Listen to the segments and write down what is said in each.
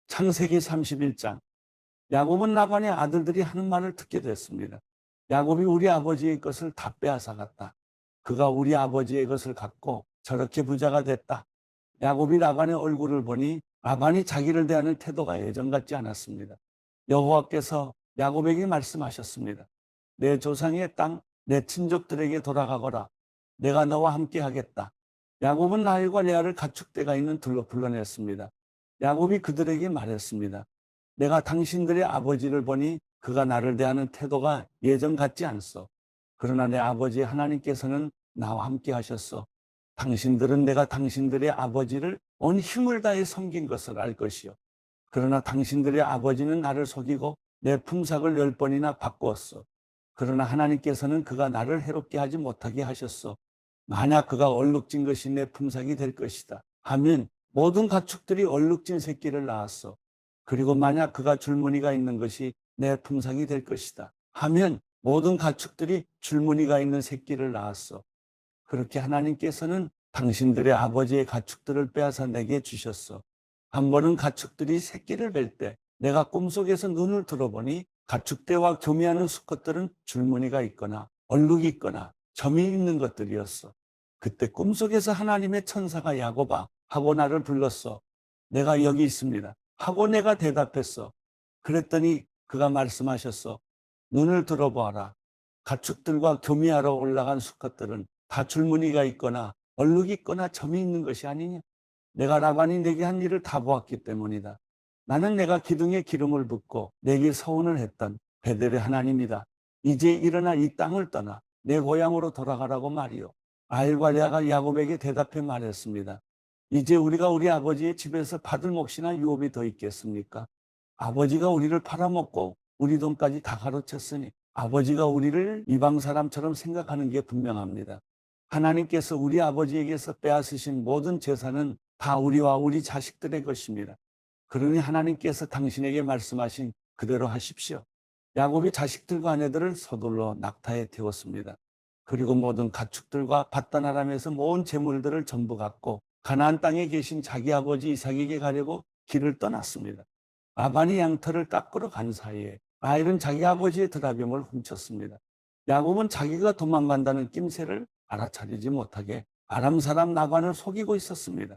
창세기 31장. 야곱은 라반의 아들들이 하는 말을 듣게 됐습니다. 야곱이 우리 아버지의 것을 다 빼앗아갔다. 그가 우리 아버지의 것을 갖고 저렇게 부자가 됐다. 야곱이 라반의 얼굴을 보니 라반이 자기를 대하는 태도가 예전 같지 않았습니다. 여호와께서 야곱에게 말씀하셨습니다. 내 조상의 땅, 내 친족들에게 돌아가거라. 내가 너와 함께 하겠다. 야곱은 라헬과 레아를 가축대가 있는 들로 불러냈습니다. 야곱이 그들에게 말했습니다. 내가 당신들의 아버지를 보니 그가 나를 대하는 태도가 예전 같지 않소. 그러나 내 아버지 하나님께서는 나와 함께 하셨소. 당신들은 내가 당신들의 아버지를 온 힘을 다해 섬긴 것을 알 것이요. 그러나 당신들의 아버지는 나를 속이고 내 품삯을 10번이나 바꾸었소. 그러나 하나님께서는 그가 나를 해롭게 하지 못하게 하셨소. 만약 그가 얼룩진 것이 내 품삯이 될 것이다 하면 모든 가축들이 얼룩진 새끼를 낳았소. 그리고 만약 그가 줄무늬가 있는 것이 내 품삯이 될 것이다 하면 모든 가축들이 줄무늬가 있는 새끼를 낳았소. 그렇게 하나님께서는 당신들의 아버지의 가축들을 빼앗아 내게 주셨소. 한 번은 가축들이 새끼를 뵐 때 내가 꿈속에서 눈을 들어보니 가축대와 교미하는 수컷들은 줄무늬가 있거나 얼룩이 있거나 점이 있는 것들이었어. 그때 꿈속에서 하나님의 천사가 야곱아 하고 나를 불렀어. 내가 여기 있습니다 하고 내가 대답했어. 그랬더니 그가 말씀하셨어. 눈을 들어보아라. 가축들과 교미하러 올라간 수컷들은 다 줄무늬가 있거나 얼룩이 있거나 점이 있는 것이 아니냐. 내가 라반이 내게 한 일을 다 보았기 때문이다. 나는 내가 기둥에 기름을 붓고 내게 서원을 했던 베델의 하나님이다. 이제 일어나 이 땅을 떠나 내 고향으로 돌아가라고 말이요. 라헬과 레아가 야곱에게 대답해 말했습니다. 이제 우리가 우리 아버지의 집에서 받을 몫이나 유업이 더 있겠습니까? 아버지가 우리를 팔아먹고 우리 돈까지 다 가로챘으니 아버지가 우리를 이방 사람처럼 생각하는 게 분명합니다. 하나님께서 우리 아버지에게서 빼앗으신 모든 재산은 다 우리와 우리 자식들의 것입니다. 그러니 하나님께서 당신에게 말씀하신 그대로 하십시오. 야곱이 자식들과 아내들을 서둘러 낙타에 태웠습니다. 그리고 모든 가축들과 밧단 아람에서 모은 재물들을 전부 갖고 가나안 땅에 계신 자기 아버지 이삭에게 가려고 길을 떠났습니다. 라반이 양털을 깎으러 간 사이에 라헬은 자기 아버지의 드라빔을 훔쳤습니다. 야곱은 자기가 도망간다는 낌새를 알아차리지 못하게 아람 사람 라반을 속이고 있었습니다.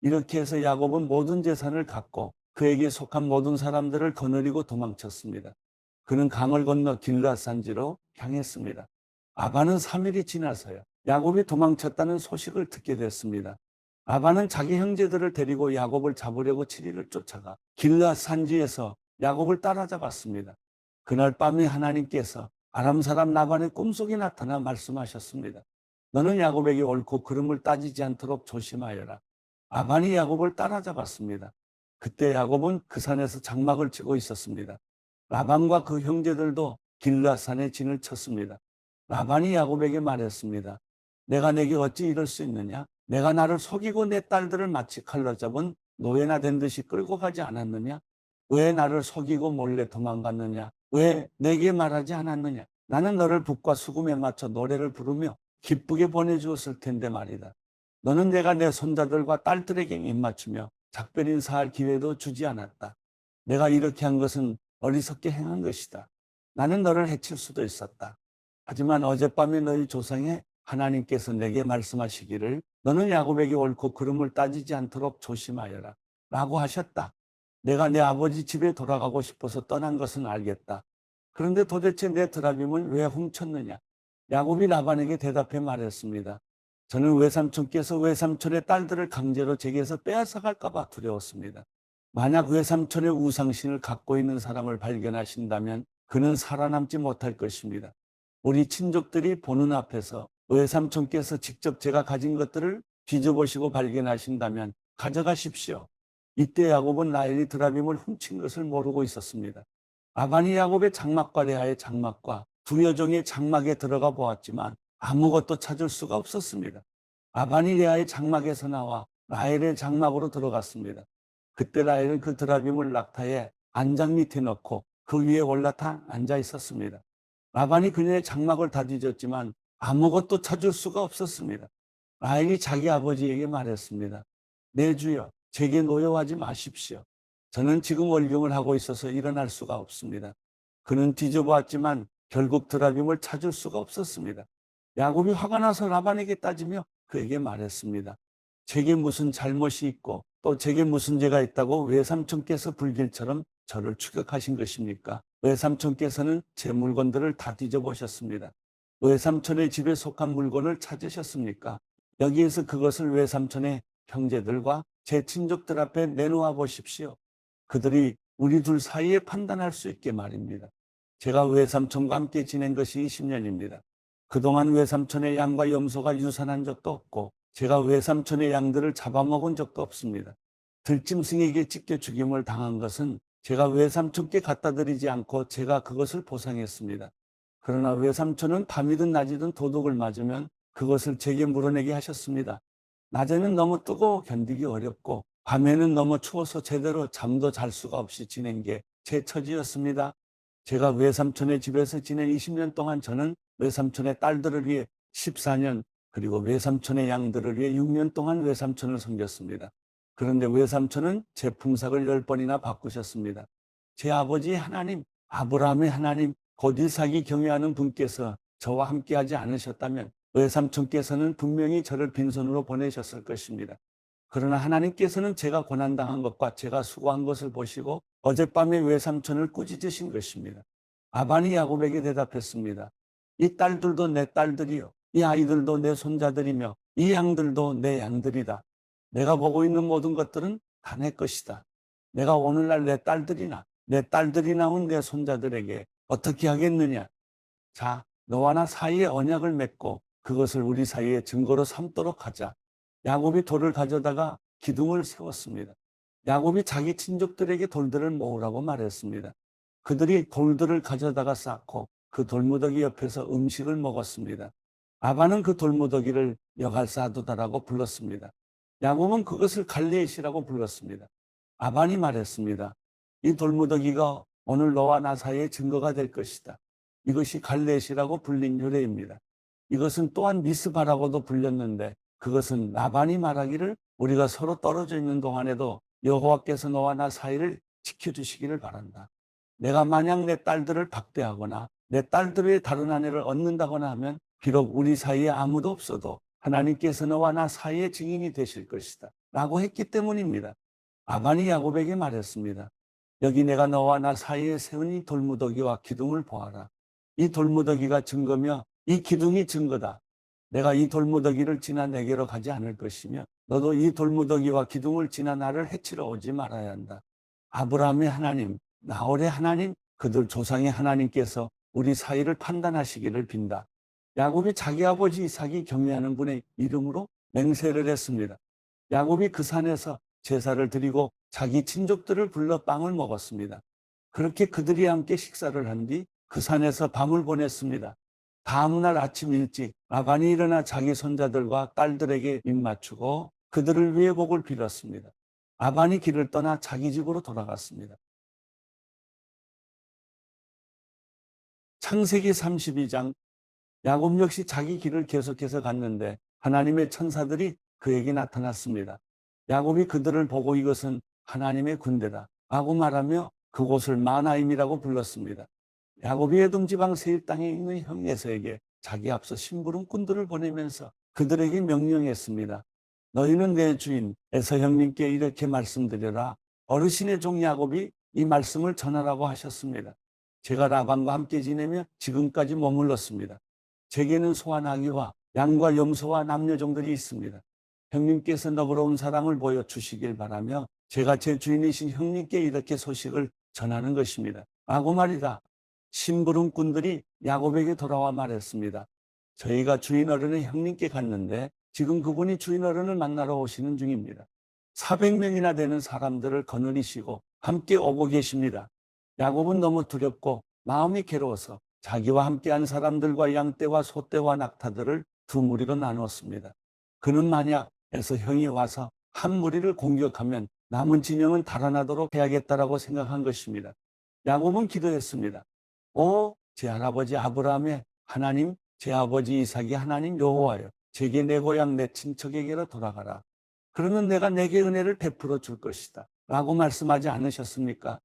이렇게 해서 야곱은 모든 재산을 갖고 그에게 속한 모든 사람들을 거느리고 도망쳤습니다. 그는 강을 건너 길앗 산지로 향했습니다. 라반은 3일이 지나서야 야곱이 도망쳤다는 소식을 듣게 됐습니다. 라반은 자기 형제들을 데리고 야곱을 잡으려고 7일을 쫓아가 길앗 산지에서 야곱을 따라잡았습니다. 그날 밤에 하나님께서 아람 사람 라반의 꿈속에 나타나 말씀하셨습니다. 너는 야곱에게 옳고 그름을 따지지 않도록 조심하여라. 라반이 야곱을 따라잡았습니다. 그때 야곱은 그 산에서 장막을 치고 있었습니다. 라반과 그 형제들도 길앗 산에 진을 쳤습니다. 라반이 야곱에게 말했습니다. 내가 내게 어찌 이럴 수 있느냐? 내가 나를 속이고 내 딸들을 마치 칼로 잡은 노예나 된 듯이 끌고 가지 않았느냐? 왜 나를 속이고 몰래 도망갔느냐? 왜 내게 말하지 않았느냐? 나는 너를 북과 수금에 맞춰 노래를 부르며 기쁘게 보내주었을 텐데 말이다. 너는 내가 내 손자들과 딸들에게 입맞추며 작별 인사할 기회도 주지 않았다. 내가 이렇게 한 것은 어리석게 행한 것이다. 나는 너를 해칠 수도 있었다. 하지만 어젯밤에 너희 조상의 하나님께서 내게 말씀하시기를 너는 야곱에게 옳고 그름을 따지지 않도록 조심하여라 라고 하셨다. 내가 내 아버지 집에 돌아가고 싶어서 떠난 것은 알겠다. 그런데 도대체 내 드라빔을 왜 훔쳤느냐? 야곱이 라반에게 대답해 말했습니다. 저는 외삼촌께서 외삼촌의 딸들을 강제로 제게서 빼앗아갈까 봐 두려웠습니다. 만약 외삼촌의 우상신을 갖고 있는 사람을 발견하신다면 그는 살아남지 못할 것입니다. 우리 친족들이 보는 앞에서 외삼촌께서 직접 제가 가진 것들을 뒤져보시고 발견하신다면 가져가십시오. 이때 야곱은 라헬이 드라빔을 훔친 것을 모르고 있었습니다. 라반이 야곱의 장막과 레아의 장막과 두 여종의 장막에 들어가 보았지만 아무것도 찾을 수가 없었습니다. 라반이 레아의 장막에서 나와 라헬의 장막으로 들어갔습니다. 그때 라헬은 그 드라빔을 낙타에 안장 밑에 넣고 그 위에 올라타 앉아 있었습니다. 라반이 그녀의 장막을 다 뒤졌지만 아무것도 찾을 수가 없었습니다. 라헬이 자기 아버지에게 말했습니다. 내 주여, 제게 노여워하지 마십시오. 저는 지금 월경을 하고 있어서 일어날 수가 없습니다. 그는 뒤져보았지만 결국 드라빔을 찾을 수가 없었습니다. 야곱이 화가 나서 라반에게 따지며 그에게 말했습니다. 제게 무슨 잘못이 있고 또 제게 무슨 죄가 있다고 외삼촌께서 불길처럼 저를 추격하신 것입니까? 외삼촌께서는 제 물건들을 다 뒤져보셨습니다. 외삼촌의 집에 속한 물건을 찾으셨습니까? 여기에서 그것을 외삼촌의 형제들과 제 친족들 앞에 내놓아 보십시오. 그들이 우리 둘 사이에 판단할 수 있게 말입니다. 제가 외삼촌과 함께 지낸 것이 20년입니다. 그동안 외삼촌의 양과 염소가 유산한 적도 없고 제가 외삼촌의 양들을 잡아먹은 적도 없습니다. 들짐승에게 찢겨 죽임을 당한 것은 제가 외삼촌께 갖다 드리지 않고 제가 그것을 보상했습니다. 그러나 외삼촌은 밤이든 낮이든 도둑을 맞으면 그것을 제게 물어내게 하셨습니다. 낮에는 너무 뜨거워 견디기 어렵고 밤에는 너무 추워서 제대로 잠도 잘 수가 없이 지낸 게 제 처지였습니다. 제가 외삼촌의 집에서 지낸 20년 동안 저는 외삼촌의 딸들을 위해 14년, 그리고 외삼촌의 양들을 위해 6년 동안 외삼촌을 섬겼습니다. 그런데 외삼촌은 제 품삯을 10번이나 바꾸셨습니다. 제 아버지 하나님, 아브라함의 하나님, 곧 이삭이 경외하는 분께서 저와 함께하지 않으셨다면 외삼촌께서는 분명히 저를 빈손으로 보내셨을 것입니다. 그러나 하나님께서는 제가 고난당한 것과 제가 수고한 것을 보시고 어젯밤에 외삼촌을 꾸짖으신 것입니다. 아반이 야곱에게 대답했습니다. 이 딸들도 내 딸들이요, 이 아이들도 내 손자들이며 이 양들도 내 양들이다. 내가 보고 있는 모든 것들은 다 내 것이다. 내가 오늘날 내 딸들이 낳은 내 손자들에게 어떻게 하겠느냐? 자, 너와 나 사이에 언약을 맺고 그것을 우리 사이에 증거로 삼도록 하자. 야곱이 돌을 가져다가 기둥을 세웠습니다. 야곱이 자기 친족들에게 돌들을 모으라고 말했습니다. 그들이 돌들을 가져다가 쌓고 그 돌무더기 옆에서 음식을 먹었습니다. 아반은 그 돌무더기를 여갈사두다라고 불렀습니다. 야곱은 그것을 갈레앗이라고 불렀습니다. 아반이 말했습니다. 이 돌무더기가 오늘 너와 나 사이의 증거가 될 것이다. 이것이 갈레앗이라고 불린 유래입니다. 이것은 또한 미스바라고도 불렸는데 그것은 라반이 말하기를 우리가 서로 떨어져 있는 동안에도 여호와께서 너와 나 사이를 지켜주시기를 바란다. 내가 만약 내 딸들을 박대하거나 내 딸들의 다른 아내를 얻는다거나 하면 비록 우리 사이에 아무도 없어도 하나님께서 너와 나 사이의 증인이 되실 것이다 라고 했기 때문입니다. 라반이 야곱에게 말했습니다. 여기 내가 너와 나 사이에 세운 이 돌무더기와 기둥을 보아라. 이 돌무더기가 증거며 이 기둥이 증거다. 내가 이 돌무더기를 지나 내게로 가지 않을 것이며 너도 이 돌무더기와 기둥을 지나 나를 해치러 오지 말아야 한다. 아브라함의 하나님, 나홀의 하나님, 그들 조상의 하나님께서 우리 사이를 판단하시기를 빈다. 야곱이 자기 아버지 이삭이 경외하는 분의 이름으로 맹세를 했습니다. 야곱이 그 산에서 제사를 드리고 자기 친족들을 불러 빵을 먹었습니다. 그렇게 그들이 함께 식사를 한 뒤 그 산에서 밤을 보냈습니다. 다음날 아침 일찍 라반이 일어나 자기 손자들과 딸들에게 입맞추고 그들을 위해 복을 빌었습니다. 라반이 길을 떠나 자기 집으로 돌아갔습니다. 창세기 32장, 야곱 역시 자기 길을 계속해서 갔는데 하나님의 천사들이 그에게 나타났습니다. 야곱이 그들을 보고 이것은 하나님의 군대다 라고 말하며 그곳을 마나임이라고 불렀습니다. 야곱이 에돔 지방 세일 땅에 있는 형 에서에게 자기 앞서 심부름꾼들을 보내면서 그들에게 명령했습니다. 너희는 내 주인 에서 형님께 이렇게 말씀드려라. 어르신의 종 야곱이 이 말씀을 전하라고 하셨습니다. 제가 라반과 함께 지내며 지금까지 머물렀습니다. 제게는 소와 나귀와 양과 염소와 남녀종들이 있습니다. 형님께서 너그러운 사랑을 보여주시길 바라며 제가 제 주인이신 형님께 이렇게 소식을 전하는 것입니다. 라고 말이다. 심부름꾼들이 야곱에게 돌아와 말했습니다. 저희가 주인 어른의 형님께 갔는데 지금 그분이 주인 어른을 만나러 오시는 중입니다. 400명이나 되는 사람들을 거느리시고 함께 오고 계십니다. 야곱은 너무 두렵고 마음이 괴로워서 자기와 함께한 사람들과 양떼와 소떼와 낙타들을 두 무리로 나누었습니다. 그는 만약 에서 형이 와서 한 무리를 공격하면 남은 진영은 달아나도록 해야겠다라고 생각한 것입니다. 야곱은 기도했습니다. 오, 제 할아버지 아브라함의 하나님, 제 아버지 이삭의 하나님 여호와여, 제게 내 고향 내 친척에게로 돌아가라. 그러면 내가 내게 은혜를 베풀어 줄 것이다. 라고 말씀하지 않으셨습니까?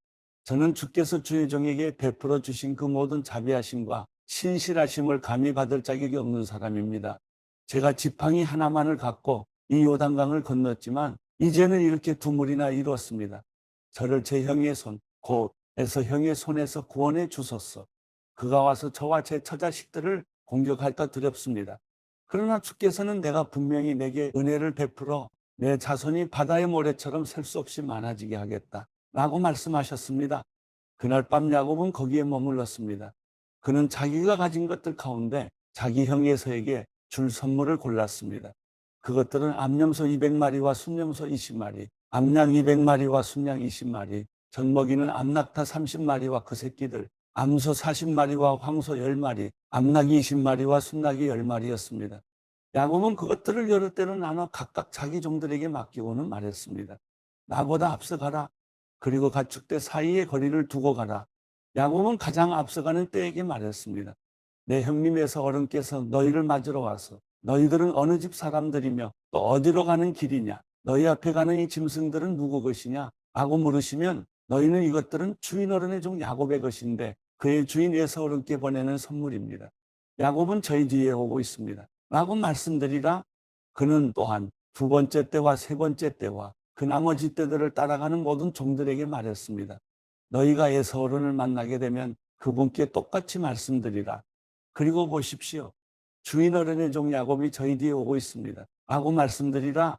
저는 주께서 주의 종에게 베풀어 주신 그 모든 자비하심과 신실하심을 감히 받을 자격이 없는 사람입니다. 제가 지팡이 하나만을 갖고 이 요단강을 건넜지만 이제는 이렇게 두물이나 이루었습니다. 저를 제 형의 손, 곧 에서 형의 손에서 구원해 주소서. 그가 와서 저와 제 처자식들을 공격할까 두렵습니다. 그러나 주께서는 내가 분명히 내게 은혜를 베풀어 내 자손이 바다의 모래처럼 셀 수 없이 많아지게 하겠다. 라고 말씀하셨습니다. 그날 밤 야곱은 거기에 머물렀습니다. 그는 자기가 가진 것들 가운데 자기 형 에서에게 줄 선물을 골랐습니다. 그것들은 암염소 200마리와 순염소 20마리, 암양 200마리와 순양 20마리, 젖먹이는 암낙타 30마리와 그 새끼들, 암소 40마리와 황소 10마리, 암낙이 20마리와 순낙이 10마리였습니다. 야곱은 그것들을 여러 때로 나눠 각각 자기 종들에게 맡기고는 말했습니다. 나보다 앞서가라. 그리고 가축대 사이에 거리를 두고 가라. 야곱은 가장 앞서가는 때에게 말했습니다. 내 형님에서 어른께서 너희를 맞으러 와서 너희들은 어느 집 사람들이며 또 어디로 가는 길이냐? 너희 앞에 가는 이 짐승들은 누구 것이냐? 라고 물으시면 너희는 이것들은 주인 어른의 종 야곱의 것인데 그의 주인 에서 어른께 보내는 선물입니다. 야곱은 저희 뒤에 오고 있습니다. 라고 말씀드리라. 그는 또한 두 번째 때와 세 번째 때와 그 나머지 때들을 따라가는 모든 종들에게 말했습니다. 너희가 에서 어른을 만나게 되면 그분께 똑같이 말씀드리라. 그리고 보십시오. 주인 어른의 종 야곱이 저희 뒤에 오고 있습니다. 라고 말씀드리라.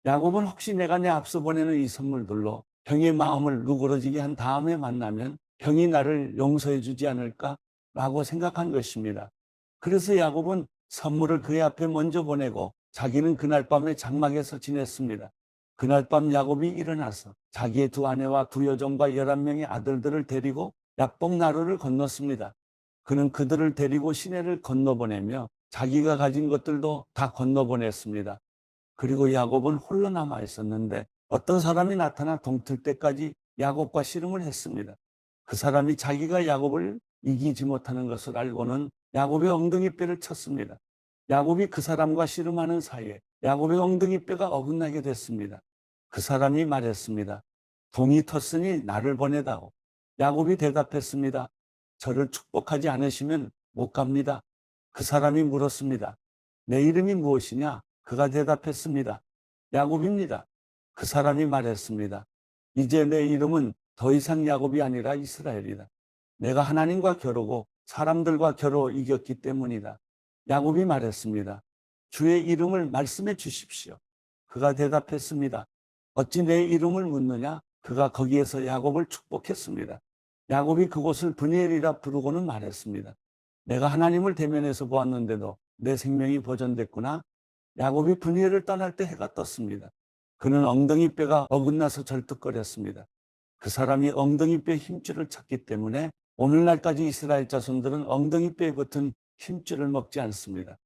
야곱은 혹시 내가 내 앞서 보내는 이 선물들로 형의 마음을 누그러지게 한 다음에 만나면 형이 나를 용서해 주지 않을까? 라고 생각한 것입니다. 그래서 야곱은 선물을 그의 앞에 먼저 보내고 자기는 그날 밤에 장막에서 지냈습니다. 그날 밤 야곱이 일어나서 자기의 두 아내와 두 여종과 11명의 아들들을 데리고 약복 나루를 건넜습니다. 그는 그들을 데리고 시내를 건너보내며 자기가 가진 것들도 다 건너보냈습니다. 그리고 야곱은 홀로 남아 있었는데 어떤 사람이 나타나 동틀 때까지 야곱과 씨름을 했습니다. 그 사람이 자기가 야곱을 이기지 못하는 것을 알고는 야곱의 엉덩이뼈를 쳤습니다. 야곱이 그 사람과 씨름하는 사이에 야곱의 엉덩이뼈가 어긋나게 됐습니다. 그 사람이 말했습니다. 동이 텄으니 나를 보내다오. 야곱이 대답했습니다. 저를 축복하지 않으시면 못 갑니다. 그 사람이 물었습니다. 내 이름이 무엇이냐? 그가 대답했습니다. 야곱입니다. 그 사람이 말했습니다. 이제 내 이름은 더 이상 야곱이 아니라 이스라엘이다. 내가 하나님과 겨루고 사람들과 겨루 이겼기 때문이다. 야곱이 말했습니다. 주의 이름을 말씀해 주십시오. 그가 대답했습니다. 어찌 내 이름을 묻느냐? 그가 거기에서 야곱을 축복했습니다. 야곱이 그곳을 브니엘이라 부르고는 말했습니다. 내가 하나님을 대면해서 보았는데도 내 생명이 보존됐구나. 야곱이 브니엘을 떠날 때 해가 떴습니다. 그는 엉덩이뼈가 어긋나서 절뚝거렸습니다. 그 사람이 엉덩이뼈 힘줄을 찾기 때문에 오늘날까지 이스라엘 자손들은 엉덩이뼈에 붙은 힘줄을 먹지 않습니다.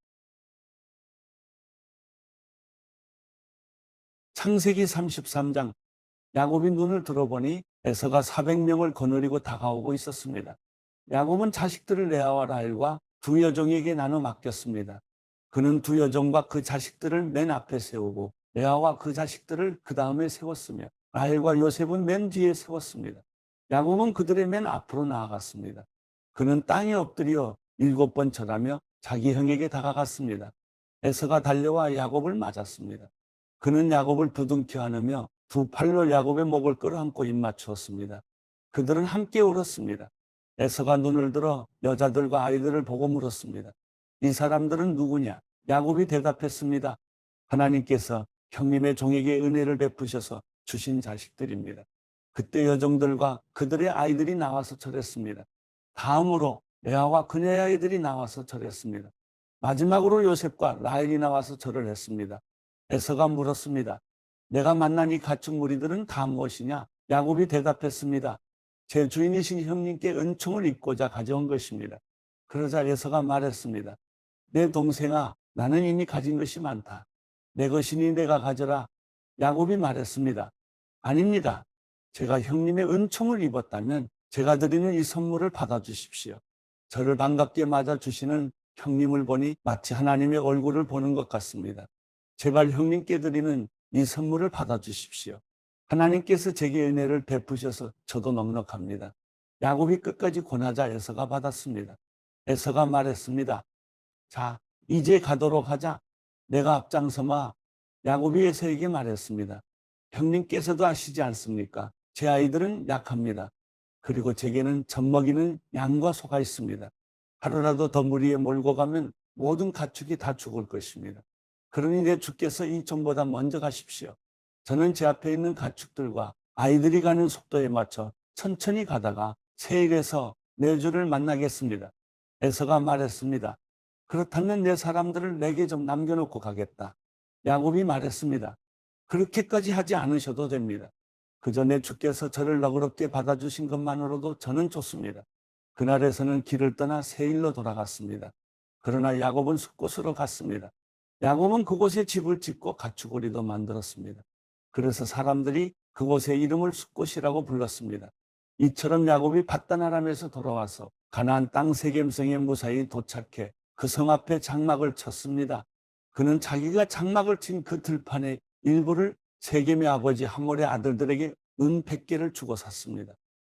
창세기 33장. 야곱이 눈을 들어보니 에서가 400명을 거느리고 다가오고 있었습니다. 야곱은 자식들을 레아와 라헬과 두 여종에게 나눠 맡겼습니다. 그는 두 여종과 그 자식들을 맨 앞에 세우고 레아와 그 자식들을 그 다음에 세웠으며 라헬과 요셉은 맨 뒤에 세웠습니다. 야곱은 그들의 맨 앞으로 나아갔습니다. 그는 땅에 엎드려 7번 절하며 자기 형에게 다가갔습니다. 에서가 달려와 야곱을 맞았습니다. 그는 야곱을 부둥켜 안으며 두 팔로 야곱의 목을 끌어안고 입맞추었습니다. 그들은 함께 울었습니다. 에서가 눈을 들어 여자들과 아이들을 보고 물었습니다. 이 사람들은 누구냐? 야곱이 대답했습니다. 하나님께서 형님의 종에게 은혜를 베푸셔서 주신 자식들입니다. 그때 여종들과 그들의 아이들이 나와서 절했습니다. 다음으로 레아와 그녀의 아이들이 나와서 절했습니다. 마지막으로 요셉과 라헬이 나와서 절을 했습니다. 에서가 물었습니다. 내가 만난 이 가축 무리들은 다 무엇이냐? 야곱이 대답했습니다. 제 주인이신 형님께 은총을 입고자 가져온 것입니다. 그러자 에서가 말했습니다. 내 동생아, 나는 이미 가진 것이 많다. 내 것이니 내가 가져라. 야곱이 말했습니다. 아닙니다. 제가 형님의 은총을 입었다면 제가 드리는 이 선물을 받아주십시오. 저를 반갑게 맞아주시는 형님을 보니 마치 하나님의 얼굴을 보는 것 같습니다. 제발 형님께 드리는 이 선물을 받아주십시오. 하나님께서 제게 은혜를 베푸셔서 저도 넉넉합니다. 야곱이 끝까지 권하자 에서가 받았습니다. 에서가 말했습니다. 자, 이제 가도록 하자. 내가 앞장서마. 야곱이 에서에게 말했습니다. 형님께서도 아시지 않습니까? 제 아이들은 약합니다. 그리고 제게는 젖먹이는 양과 소가 있습니다. 하루라도 더 무리에 몰고 가면 모든 가축이 다 죽을 것입니다. 그러니 내 주께서 이 전보다 먼저 가십시오. 저는 제 앞에 있는 가축들과 아이들이 가는 속도에 맞춰 천천히 가다가 세일에서 내 주를 만나겠습니다. 에서가 말했습니다. 그렇다면 내 사람들을 내게 좀 남겨놓고 가겠다. 야곱이 말했습니다. 그렇게까지 하지 않으셔도 됩니다. 그저 내 주께서 저를 너그럽게 받아주신 것만으로도 저는 좋습니다. 그날에서는 길을 떠나 세일로 돌아갔습니다. 그러나 야곱은 숫곳으로 갔습니다. 야곱은 그곳에 집을 짓고 가축오리도 만들었습니다. 그래서 사람들이 그곳의 이름을 숫곳이라고 불렀습니다. 이처럼 야곱이 밧단아람에서 돌아와서 가나안 땅 세겜성에 무사히 도착해 그 성 앞에 장막을 쳤습니다. 그는 자기가 장막을 친 그 들판의 일부를 세겜의 아버지 하몰의 아들들에게 은 100개를 주고 샀습니다.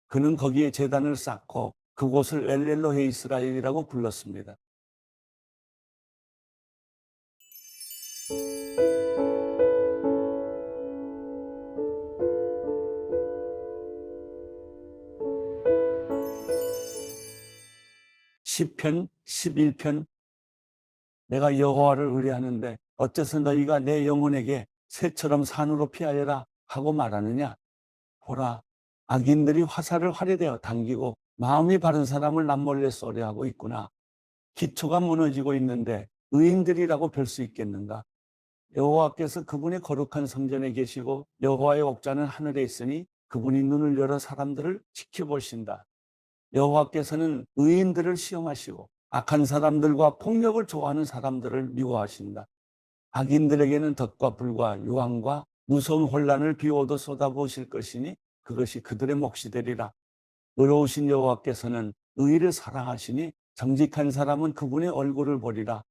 그는 거기에 제단을 쌓고 그곳을 엘렐로헤 이스라엘이라고 불렀습니다. 시편 11편. 내가 여호와를 의뢰하는데 어째서 너희가 내 영혼에게 새처럼 산으로 피하여라 하고 말하느냐. 보라, 악인들이 화살을 활에대어 당기고 마음이 바른 사람을 남몰래 쏘려하고 있구나. 기초가 무너지고 있는데 의인들이라고 별 수 있겠는가. 여호와께서 그분의 거룩한 성전에 계시고 여호와의 옥좌는 하늘에 있으니 그분이 눈을 열어 사람들을 지켜보신다. 여호와께서는 의인들을 시험하시고 악한 사람들과 폭력을 좋아하는 사람들을 미워하신다. 악인들에게는 덫과 불과 유황과 무서운 혼란을 비 오듯 쏟아부으실 것이니 그것이 그들의 몫이 되리라. 의로우신 여호와께서는 의를 사랑하시니 정직한 사람은 그분의 얼굴을 보리라.